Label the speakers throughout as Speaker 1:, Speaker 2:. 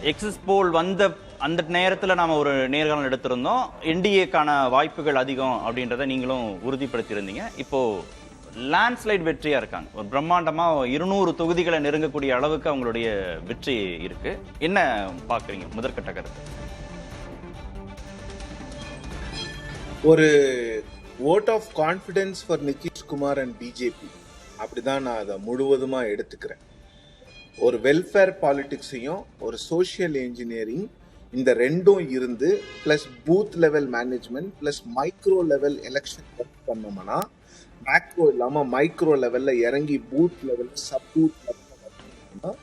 Speaker 1: Exists போல் வந்த அந்த நேரத்தில் நாம் ஒரு நேர்காணல் எடுத்திருந்தோம். என்டிஏக்கான வாய்ப்புகள் அதிகம் அப்படின்றத நீங்களும் உறுதிப்படுத்தியிருந்தீங்க. இப்போ லேண்ட்ஸ்லைட் வெற்றியா இருக்காங்க. ஒரு பிரம்மாண்டமா 200 தொகுதிகளை நெருங்கக்கூடிய அளவுக்கு அவங்களுடைய வெற்றி இருக்கு. என்ன பாக்குறீங்க முதற்கட்ட கருத்து?
Speaker 2: ஒரு vote of confidence for Nitish Kumar and BJP, அப்படிதான் நான் அதை முழுவதுமா எடுத்துக்கிறேன். ஒரு வெல்ஃபேர் பாலிடிக்ஸையும் ஒரு சோஷியல் இன்ஜினியரிங் இந்த ரெண்டும் இருந்து plus booth level management plus micro level election work பண்ணோம்னா, மேக்ரோ இல்லாம மைக்ரோ லெவல்ல இறங்கி booth level sub booth level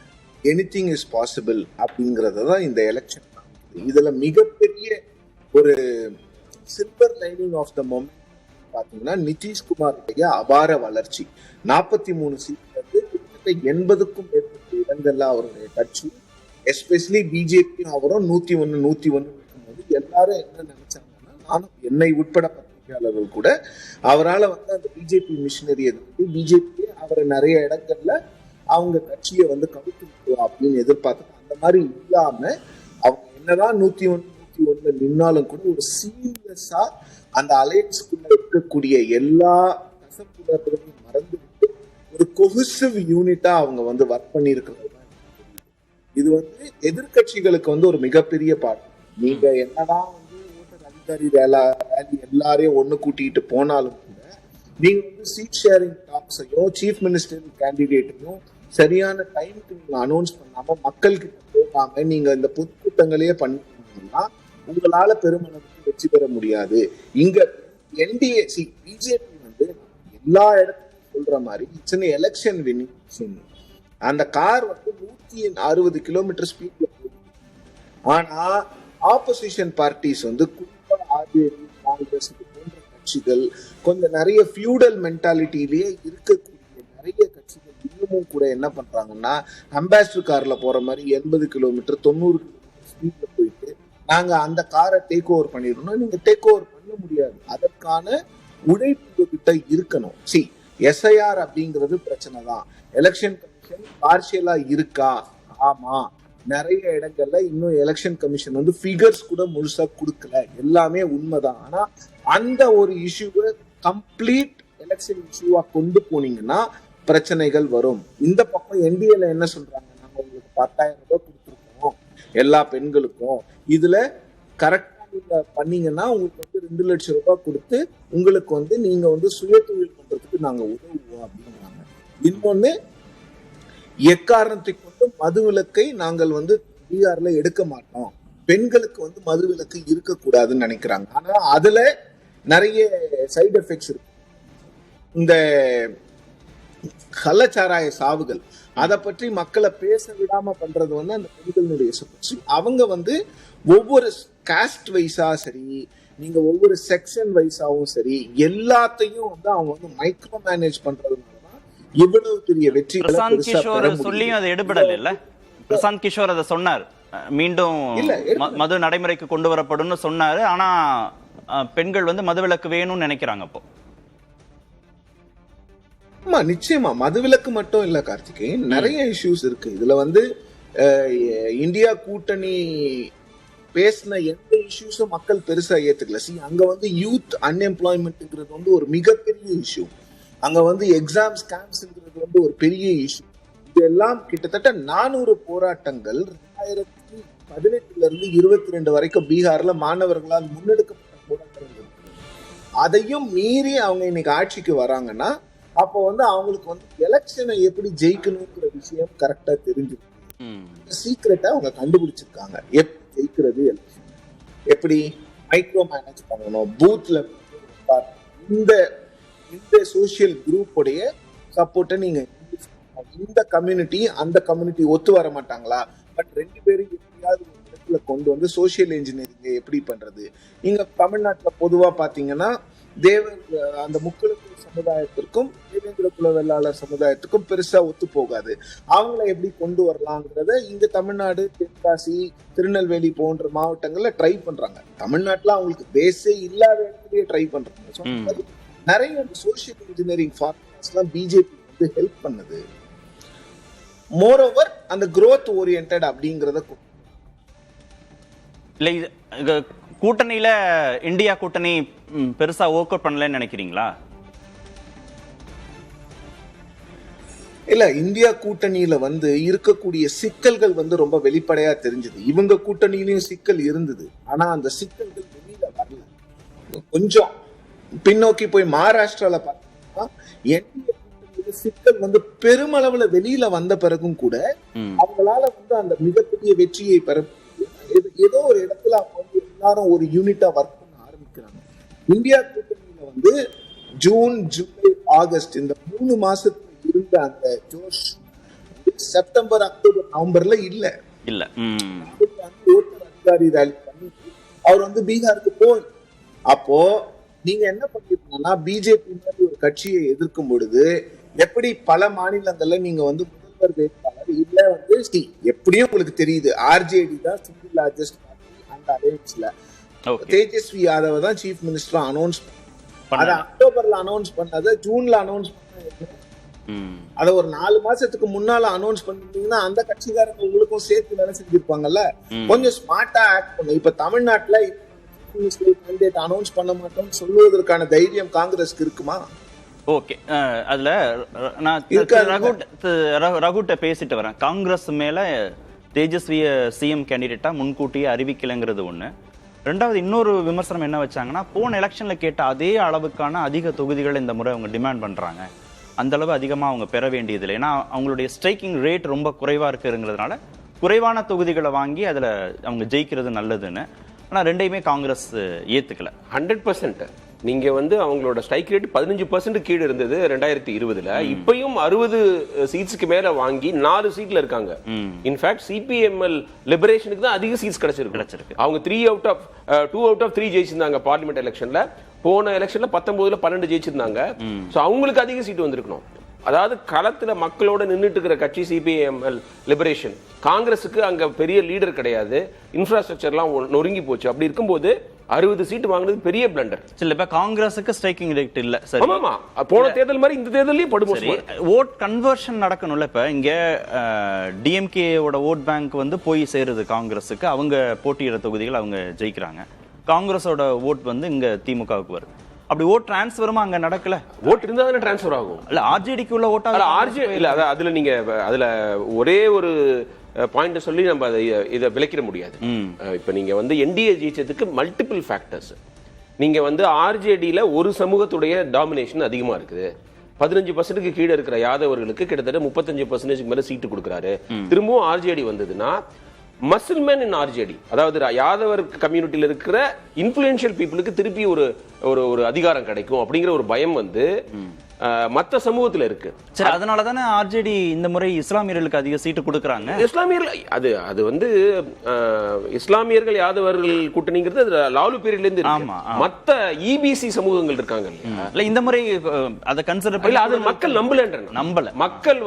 Speaker 2: anything is possible அப்படிங்கறத தான் இந்த எலெக்ஷன். இதுல மிகப்பெரிய ஒரு silver lining of the moment பாத்தீங்கன்னா நிதிஷ்குமாருடைய அபார வளர்ச்சி. 43 சீட்ல இருந்து கிட்டத்தட்ட 80க்கும் மேற்பட்ட இடங்கள்ல அவருடைய கட்சி, எஸ்பெஷலி பிஜேபி அவரும் 101 இருக்கும்போது எல்லாரும் என்ன நினைச்சாங்கன்னா, நானும் என்னை உட்பட பத்திரிகையாளர்கள் கூட அவரால் அந்த பிஜேபி மிஷினரியை பிஜேபி அவரை நிறைய இடங்கள்ல அவங்க கட்சியை கவிழ்த்து அப்படின்னு எதிர்பார்த்து, அந்த மாதிரி இல்லாம அவங்க என்னதான் 101 நின்னாலும் கூட ஒரு சீரியஸா அந்த அலையன்ஸ்குள்ள இருக்கக்கூடிய எல்லா கசப்புடர்களையும் மறந்துவிட்டு ஒரு கொஹசிவ் யூனிட்டா அவங்க ஒர்க் பண்ணி இருக்கிறது. இது எதிர்கட்சிகளுக்கு ஒரு மிகப்பெரிய பாடம். நீங்க என்னதான் ஓட்டர் அதிகாரி ரேலி எல்லாரையும் ஒண்ணு கூட்டிட்டு போனாலும் கூட நீங்க சீட் ஷேரிங் டாக்ஸையும் சீஃப் மினிஸ்டர் கேண்டிடேட்டையும் சரியான டைமுக்கு நீங்க அனௌன்ஸ் பண்ணாம மக்கள்கிட்ட போகாம நீங்க இந்த பொதுக்கூட்டங்களையே பண்ணீங்கன்னா உங்களால பெருமளவுக்கு வெற்றி பெற முடியாது. இங்க என்டிஏசி பிஜேபி எல்லா இடத்துலையும் சொல்ற மாதிரி இட்ஸ் எலெக்ஷன் வின்னிங். அந்த கார் 160 கிலோமீட்டர் ஸ்பீட்ல போகுது. ஆனா ஆப்போசிஷன் பார்ட்டிஸ் குறிப்பா ஆர்ஜேடி, காங்கிரஸ் போன்ற கட்சிகள் கொஞ்சம் நிறைய ஃபியூடல் மென்டாலிட்டியிலேயே இருக்கக்கூடிய நிறைய கட்சிகள் இன்னமும் கூட என்ன பண்றாங்கன்னா, அம்பாசிடர் கார்ல போற மாதிரி 80 கிலோமீட்டர் 90 கிலோமீட்டர் ஸ்பீட்ல போயிட்டு நாங்க அந்த காரை டேக் ஓவர் பண்ணிடணும். நீங்க டேக் ஓவர் பண்ண முடியாது. அதற்கான உழைப்பு கிட்ட இருக்கணும். எஸ்ஐஆர் அப்படிங்கிறது பிரச்சனை தான். எலெக்ஷன் கமிஷன் பார்ஷியலா இருக்கா? ஆமா, நிறைய இடங்கள்ல இன்னும் எலெக்ஷன் கமிஷன் ஃபிகர்ஸ் கூட முழுசா கொடுக்கல, எல்லாமே உண்மைதான். ஆனா அந்த ஒரு இஷ்யூவை கம்ப்ளீட் எலெக்ஷன் இஷ்யூவா கொண்டு போனீங்கன்னா பிரச்சனைகள் வரும். இந்த பக்கம் என்டிஏல என்ன சொல்றாங்க, நாங்க உங்களுக்கு 10,000 ரூபாய் கொடுத்துருக்கோம் எல்லா பெண்களுக்கும், இதுல கரெக்டா நீங்க பண்ணீங்கன்னா உங்களுக்கு 2 லட்சம் ரூபாய் கொடுத்து உங்களுக்கு நீங்க சுய தொழில் பண்றதுக்கு நாங்க உதவுவோம் அப்படிங்கிறாங்க. இன்னொன்னு, எக்காரணத்தை கொண்டு மதுவிலக்கை நாங்கள் பீகார்ல எடுக்க மாட்டோம், பெண்களுக்கு மதுவிலக்கு இருக்கக்கூடாதுன்னு நினைக்கிறாங்க. ஆனா அதுல நிறைய சைடு எஃபெக்ட்ஸ் இருக்கு. இந்த கள்ளச்சாராய சாவுகள் அதை பற்றி மக்களை பேச விடாம பண்றது அந்த பெண்களுடைய சுழற்சி. அவங்க ஒவ்வொரு காஸ்ட் வைஸா சரி, நீங்க ஒவ்வொரு செக்ஷன் வைஸாவும் சரி, எல்லாத்தையும் அவங்க மைக்ரோ மேனேஜ் பண்றதுனாலதான் இவ்வளவு பெரிய வெற்றி.
Speaker 1: பிரசாந்த் கிஷோர் சொல்லியும் அது எடுபடல இல்ல. பிரசாந்த் கிஷோர் அதை சொன்னார், மீண்டும் மது நடைமுறைக்கு கொண்டு வரப்படும் சொன்னாரு. ஆனா பெண்கள் மதுவிலக்கு வேணும்னு நினைக்கிறாங்க. அப்போ
Speaker 2: ஆமா, நிச்சயமா மதுவிலக்கு மட்டும் இல்ல கார்த்திகேயன், நிறைய இஷ்யூஸ் இருக்கு. இதுல இந்தியா கூட்டணி பேசின எந்த இஷ்யூஸும் மக்கள் பெருசா ஏத்துக்கல. அங்க யூத் அன்எம்ப்ளாய்மெண்ட்ங்கிறது ஒரு மிகப்பெரிய இஷ்யூ. அங்க எக்ஸாம் ஸ்கேம்ஸ்ங்கிறது ஒரு பெரிய இஷ்யூ. இதெல்லாம் கிட்டத்தட்ட 400 போராட்டங்கள் 2018 இருந்து 22 வரைக்கும் பீகார்ல மாணவர்களால் முன்னெடுக்கப்பட்ட போராட்டங்கள் இருக்கு. அதையும் மீறி அவங்க இன்னைக்கு ஆட்சிக்கு வராங்கன்னா அப்போ அவங்களுக்கு எலெக்ஷனை எப்படி ஜெயிக்கணுங்கிற விஷயம் கரெக்டா தெரிஞ்சிருக்கு. சீக்கிரட்டா அவங்க கண்டுபிடிச்சிருக்காங்க எப்படி ஜெயிக்கிறது, எலெக்ஷன் எப்படி மைக்ரோ மேனேஜ் பண்ணணும், பூத்ல இந்த சோசியல் குரூப்புடைய சப்போர்ட்டை நீங்க இந்த கம்யூனிட்டி அந்த கம்யூனிட்டி ஒத்து வர மாட்டாங்களா, பட் 2 பேரும் எப்படியாவது ஒரு இடத்துல கொண்டு சோசியல் இன்ஜினியரிங் எப்படி பண்றது. இங்க தமிழ்நாட்டுல பொதுவா பாத்தீங்கன்னா அந்த முக்குளத்தூர் சமுதாயத்திற்கும் தேவேந்திர குல வெள்ளாளர் சமுதாயத்துக்கும் பெருசா ஒத்து போகாது. அவங்கள எப்படி கொண்டு வரலாங்கிறத இங்க தமிழ்நாடு, தென்காசி, திருநெல்வேலி போன்ற மாவட்டங்கள்ல ட்ரை பண்றாங்க. தமிழ்நாட்டுல அவங்களுக்கு பேஸே இல்லாத இடத்துலயே ட்ரை பண்றாங்க. நிறைய சோசியல் இன்ஜினியரிங் ஃபார்முலாஸ் எல்லாம் பிஜேபி ஹெல்ப் பண்ணுது. மோரோவர் அந்த growth oriented அப்படிங்கறத
Speaker 1: இல்ல இது கூட்டணியில இந்தியா கூட்டணி பெருசா ஒர்க் அவுட் பண்ணலன்னு நினைக்கிறீங்களா?
Speaker 2: இல்ல, இந்தியா கூட்டணியில இருக்கக்கூடிய சிக்கல்கள் ரொம்ப வெளிப்படையா தெரிஞ்சது. இவங்க கூட்டணியிலயும் சிக்கல் இருந்தது, ஆனா அந்த சிக்கல்கள் வெளியில வரல. கொஞ்சம் பின்னோக்கி போய் மகாராஷ்டிரால பார்த்தா என்டிஏ கூட்டணியில சிக்கல் பெருமளவுல வெளியில வந்த பிறகும் கூட அவங்களால அந்த மிகப்பெரிய வெற்றியை பெற ஏதோ ஒரு இடத்துல அவங்க எல்லாரும் ஒரு யூனிட்டா ஒர்க் பண்ண ஆரம்பிக்கிறாங்க. இந்தியா கூட்டணியில ஜூன், ஜூலை, ஆகஸ்ட் இந்த 3 மாசத்துல இருந்த அந்த ஜோஷ் செப்டம்பர், அக்டோபர், நவம்பர்ல இல்ல. அதிகாரி ரேலி பண்ணி அவர் பீகாருக்கு போய், அப்போ நீங்க என்ன பண்ணிருக்கீங்கன்னா பிஜேபி மாதிரி ஒரு கட்சியை எதிர்க்கும் பொழுது எப்படி பல மாநிலங்கள்ல நீங்க முதல்வர் வேட்பாளர் இல்ல எப்படியும் உங்களுக்கு தெரியுது ஆர்ஜேடி தான் சிங்கிள் லார்ஜஸ்ட் பார்ட்டி அந்த அலையன்ஸ்ல. தேஜஸ்வி யாதவ் தான் சீஃப் மினிஸ்டர் அனௌன்ஸ் அத அக்டோபர்ல அனௌன்ஸ் பண்ணாத ஜூன்ல அனௌன்ஸ் பண்ண, அத ஒரு 4 மாசத்துக்கு முன்னால அனௌன்ஸ் பண்ணிருந்தீங்கன்னா அந்த கட்சிக்காரங்க உங்களுக்கும் சேர்த்து வேலை செஞ்சிருப்பாங்கல்ல. கொஞ்சம் ஸ்மார்ட்டா ஆக்ட் பண்ணுங்க. இப்ப தமிழ்நாட்டுல கேண்டிடேட் அனௌன்ஸ் பண்ண மாட்டோம்னு சொல்லுவதற்கான தைரியம் காங்கிரஸ்க்கு இருக்குமா?
Speaker 1: ஓகே, அதுல நான் ரகுட்ட பேசிட்டு வரேன். காங்கிரஸ் மேல தேஜஸ்விய சிஎம் கேண்டிடேட்டா முன்கூட்டியே அறிவிக்கலைங்கிறது ஒண்ணு. ரெண்டாவது இன்னொரு விமர்சனம் என்ன வச்சாங்கன்னா, போன எலெக்ஷன்ல கேட்ட அதே அளவுக்கான அதிக தொகுதிகள் இந்த முறை அவங்க டிமாண்ட் பண்றாங்க. அந்த அளவு அதிகமா அவங்க பெற வேண்டியதில்லை. ஏன்னா அவங்களுடைய ஸ்ட்ரைக்கிங் ரேட் ரொம்ப குறைவா இருக்குங்கிறதுனால குறைவான தொகுதிகளை வாங்கி அதுல அவங்க ஜெயிக்கிறது நல்லதுன்னு. ஆனா ரெண்டையுமே காங்கிரஸ் ஏத்துக்கல.
Speaker 3: 100% நீங்க அவங்களோட ஸ்ட்ரைக் ரேட் 15% கீழே இருந்தது 2020ல. இப்பயும் 60 சீட்ஸ்க்கு மேல வாங்கி 4 சீட்ல இருக்காங்க. இன்ஃபேக்ட் சிபிஎம்எல் லிபரேஷனுக்கு தான் அதிக சீட்ஸ் கிடைச்சிருக்கு. அவங்க 2 out of 3 ஜெயிச்சிருந்தாங்க பார்லிமெண்ட் எலெக்ஷன்ல. போன எலெக்ஷன்ல 19ல 12 ஜெயிச்சிருந்தாங்க. சோ அவங்களுக்கு அதிக சீட் வந்திருக்கணும். அதாவது களத்துல மக்களோட நின்றுட்டு இருக்கிற கட்சி சிபிஎம்எல் லிபரேஷன். காங்கிரஸுக்கு அங்க பெரிய லீடர் கிடையாது, இன்ஃப்ராஸ்ட்ரக்சர்லாம் நொறுங்கி போச்சு. அப்படி இருக்கும்போது 60 சீட் வாங்குறது பெரிய பிளண்டர்.
Speaker 1: இல்ல, இப்ப காங்கிரஸுக்கு ஸ்ட்ரைக்கிங் ரேட் இல்ல. சரி,
Speaker 3: ஆமா, போன தேர்தல் மாதிரி இந்த தேர்தலையும் படுமோசம்.
Speaker 1: Vote conversion நடக்கணும்ல. இப்ப இங்க டிஎம்கே ஓட ஓட் பேங்க் போய் சேருது காங்கிரஸுக்கு. அவங்க போட்டியிட தொகுதிகள் அவங்க ஜெயிக்கிறாங்க. காங்கிரஸோட ஓட் இங்க திமுகவுக்கு வருது. அப்படி ஓட் டிரான்ஸ்ஃபரும் அங்க நடக்கல.
Speaker 3: ஓட் இருந்தா தானே டிரான்ஸ்ஃபர் ஆகும்.
Speaker 1: இல்ல ஆர்ஜேடிக்கு உள்ள ஓட்டா
Speaker 3: ஆர்ஜேடி இல்ல. அதுல நீங்க ஒரே ஒரு பாயிண்ட் சொல்லி நம்ம இதை விளக்கிட முடியாது. இப்ப நீங்க என்டிஏ ஜெயிச்சதுக்கு மல்டிபிள் ஃபேக்டர்ஸ். நீங்க ஆர்ஜேடியில ஒரு சமூகத்துடைய டாமினேஷன் அதிகமா இருக்குது. 15% கீழே இருக்கிற யாதவர்களுக்கு கிட்டத்தட்ட 35% மேல சீட்டு கொடுக்குறாரு. திரும்பவும் ஆர்ஜேடி வந்ததுன்னா மசில்மேன் இன் ஆர்ஜேடி, அதாவது யாதவர் கம்யூனிட்டியில இருக்கிற இன்ஃப்ளூயன்ஷியல் பீப்புளுக்கு திருப்பி ஒரு ஒரு அதிகாரம் கிடைக்கும் அப்படிங்கிற ஒரு பயம் மத்த சமூகத்துல இருக்கு.
Speaker 1: சரி, அதனால தானே ஆர்ஜேடி இந்த முறை இஸ்லாமியர்களுக்கு அதிக சீட்டு கொடுக்கறாங்க.
Speaker 3: இஸ்லாமியர்கள் அது இஸ்லாமியர்கள் யாதவர்கள் கூட்டணிங்கிறது லாலு பீரியட்ல இருந்து இருக்கு. மத்த இபிசி சமூகங்கள் இருக்காங்க இல்ல,
Speaker 1: இந்த முறை அத கன்சிடர் பண்ணி
Speaker 3: அது மக்கள் நம்பல. மக்கள்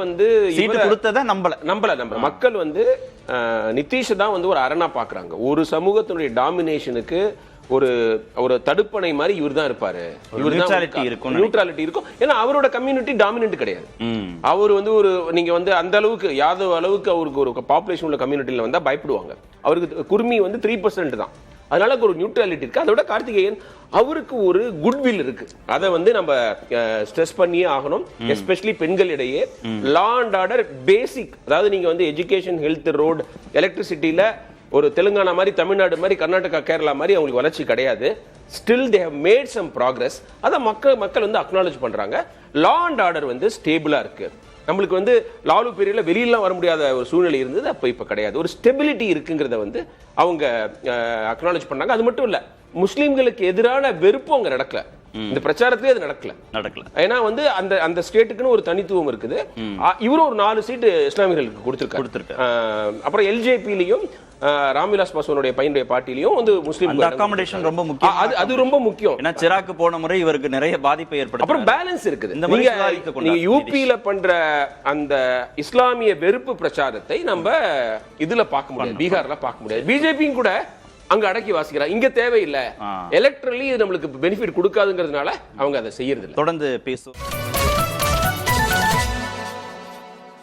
Speaker 1: சீட்டு கொடுத்தத நம்பல.
Speaker 3: மக்கள் நிதிஷ் தான் ஒரு அரணா பாக்குறாங்க. ஒரு சமூகத்தினுடைய டாமினேஷனுக்கு ஒரு தடுப்பணை மாதிரி இவர் தான் இருப்பாரு. நியூட்ரலிட்டி இருக்கும். ஏன்னா அவரோட கம்யூனிட்டி டாமினன்ட் கிடையாது. அவர் நீங்க அந்த அளவுக்கு யாதவ அளவுக்கு அவருக்கு ஒரு பாப்புலேஷன் உள்ள கம்யூனிட்டியில வந்தா பயப்படுவாங்க. அவருக்கு குர்மி 3% தான். அதனால ஒரு நியூட்ரலிட்டி இருக்கு. அதோட கார்த்திகேயன் அவருக்கு ஒரு குட்வில் இருக்கு. அதை நம்ம ஸ்ட்ரெஸ் பண்ணியே ஆகணும். எஸ்பெஷலி பெண்களிடையே லா அண்ட் ஆர்டர் பேசிக், அதாவது நீங்க எஜுகேஷன், ஹெல்த், ரோடு, எலக்ட்ரிசிட்டியில ஒரு தெலுங்கானா மாதிரி, தமிழ்நாடு மாதிரி, கர்நாடகா, கேரளா மாதிரி அவங்களுக்கு வளர்ச்சி கிடையாது. Still they have made some progress. அதை மக்கள் அக்னாலேஜ் பண்றாங்க. லா அண்ட் ஆர்டர் ஸ்டேபிளா இருக்கு. நம்மளுக்கு லாலு பீரியட்ல வெளியிலாம் வர முடியாத ஒரு சூழ்நிலை இருந்தது. இப்ப கிடையாது. ஒரு ஸ்டெபிலிட்டி இருக்குங்கிறத அவங்க அக்னாலேஜ் பண்ணாங்க. அது மட்டும் இல்ல, முஸ்லிம்களுக்கு எதிரான வெறுப்பு அங்க நடக்கல. இந்த பிரச்சாரத்திலே அது நடக்கல. ஏன்னா அந்த ஸ்டேட்டுக்குன்னு ஒரு தனித்துவம் இருக்குது. இவரும் ஒரு 4 சீட்டு இஸ்லாமியர்களுக்கு கொடுத்திருக்காரு. அப்புறம் எல்ஜேபிலையும் ராம்விலாஸ் பாஸ்வானுடைய பையனுடைய பார்ட்டிலையும் முஸ்லிம்
Speaker 1: அகாமடேஷன் ரொம்ப முக்கியம்.
Speaker 3: அது ரொம்ப முக்கியம்.
Speaker 1: ஏன்னா சிராக்கு போன முறை இவருக்கு நிறைய பாதிப்பை ஏற்படும்.
Speaker 3: அப்புறம் பேலன்ஸ் இருக்குது. நீங்க யூபியில பண்ற அந்த இஸ்லாமிய வெறுப்பு பிரச்சாரத்தை நம்ம இதுல பார்க்க முடியாது, பீகார்ல பார்க்க முடியாது. பிஜேபியும் கூட அங்க அடக்கி வாசிக்கிறாங்க. இங்க தேவையில்லை, எலக்ட்ரலி நம்மளுக்கு பெனிஃபிட் கொடுக்காதுங்கிறதுனால அவங்க அதை செய்யறது.
Speaker 1: தொடர்ந்து பேசுவோம்.